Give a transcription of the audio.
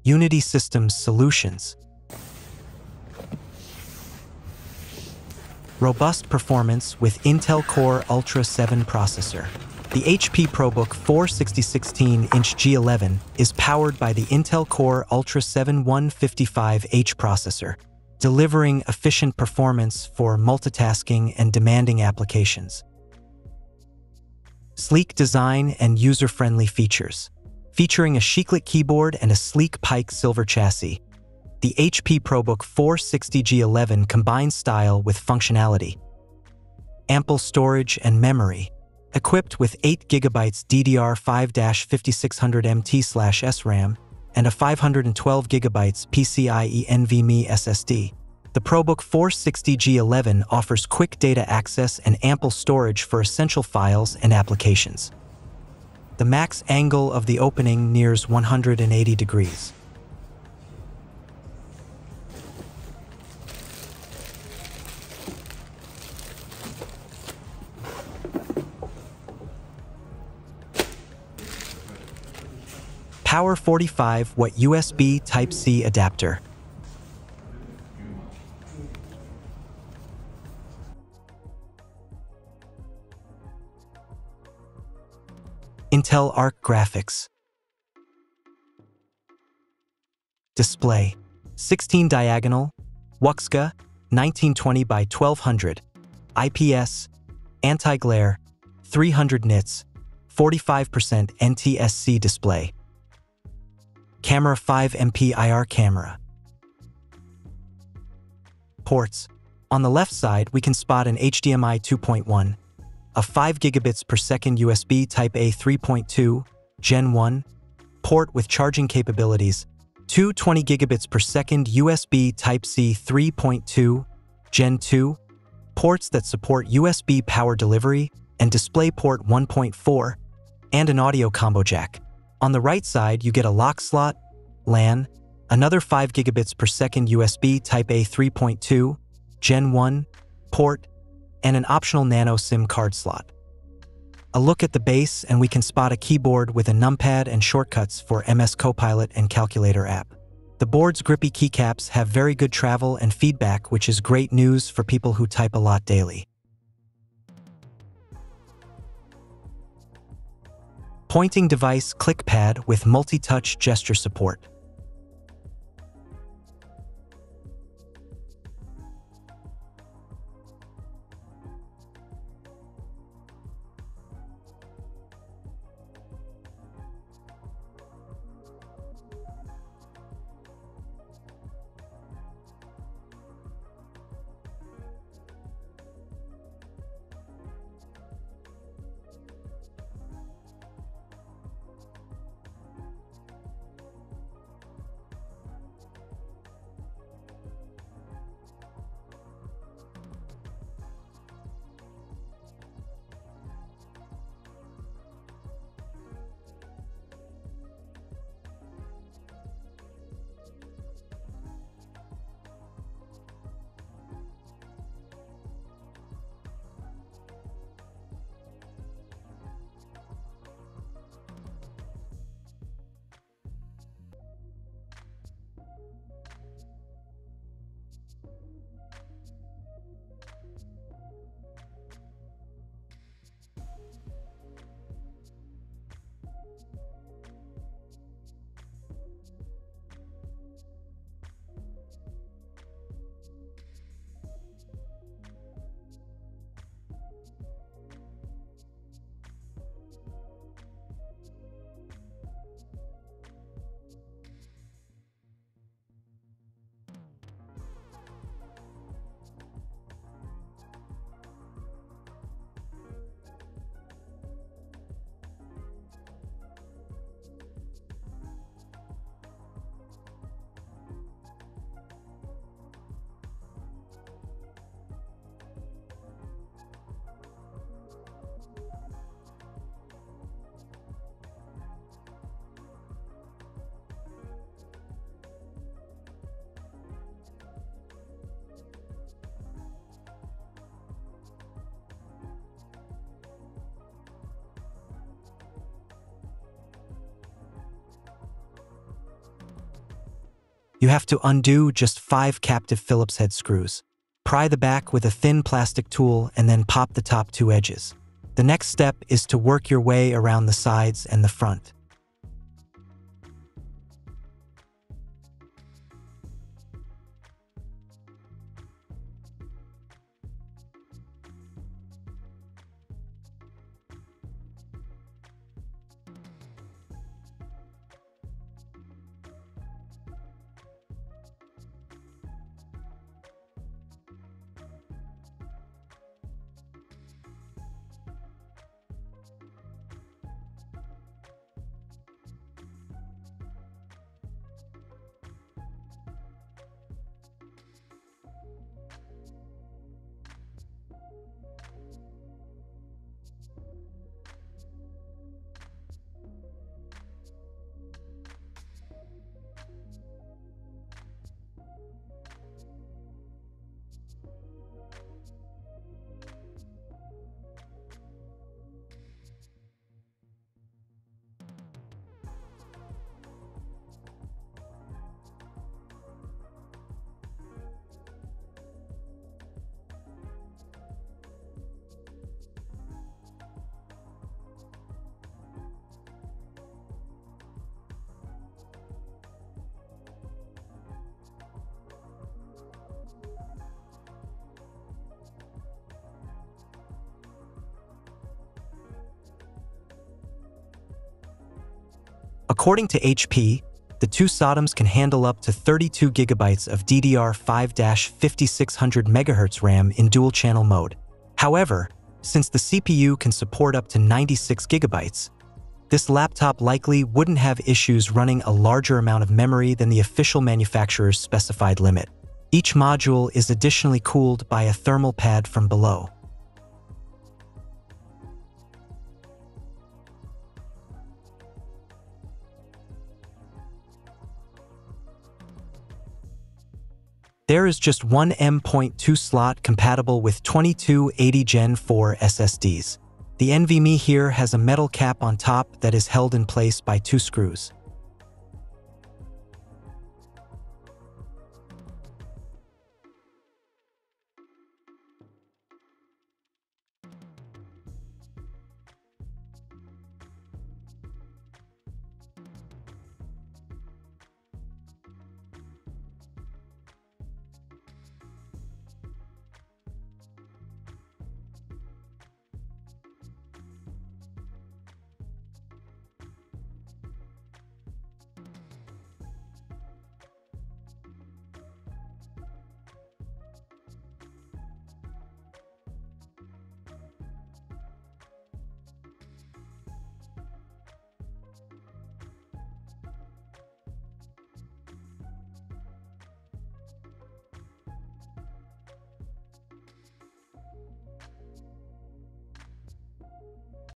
Unity Systems Solutions. Robust performance with Intel Core Ultra 7 processor. The HP ProBook 46016-inch G11 is powered by the Intel Core Ultra 7 155H processor, delivering efficient performance for multitasking and demanding applications. Sleek design and user-friendly features. Featuring a chiclet keyboard and a sleek Pike silver chassis, the HP ProBook 460G11 combines style with functionality. Ample storage and memory. Equipped with 8GB DDR5-5600 MT/SRAM and a 512GB PCIe NVMe SSD, the ProBook 460G11 offers quick data access and ample storage for essential files and applications. The max angle of the opening nears 180 degrees. Power 45-watt USB Type-C adapter. Intel Arc graphics. Display. 16 diagonal, WUXGA, 1920 by 1200, IPS, anti-glare, 300 nits, 45% NTSC display. Camera 5MP IR camera. Ports. On the left side, we can spot an HDMI 2.1, a 5 gigabits per second USB Type-A 3.2, Gen 1, port with charging capabilities, two 20 gigabits per second USB Type-C 3.2, Gen 2, ports that support USB power delivery, and DisplayPort 1.4, and an audio combo jack. On the right side, you get a lock slot, LAN, another 5 gigabits per second USB Type-A 3.2, Gen 1, port, and an optional nano SIM card slot. A look at the base and we can spot a keyboard with a numpad and shortcuts for MS Copilot and Calculator app. The board's grippy keycaps have very good travel and feedback, which is great news for people who type a lot daily. Pointing device ClickPad with multi-touch gesture support. You have to undo just 5 captive Phillips head screws. Pry the back with a thin plastic tool and then pop the top 2 edges. The next step is to work your way around the sides and the front. According to HP, the 2 SODIMMs can handle up to 32 GB of DDR5-5600 MHz RAM in dual-channel mode. However, since the CPU can support up to 96 GB, this laptop likely wouldn't have issues running a larger amount of memory than the official manufacturer's specified limit. Each module is additionally cooled by a thermal pad from below. There is just one M.2 slot compatible with 2280 Gen 4 SSDs. The NVMe here has a metal cap on top that is held in place by 2 screws.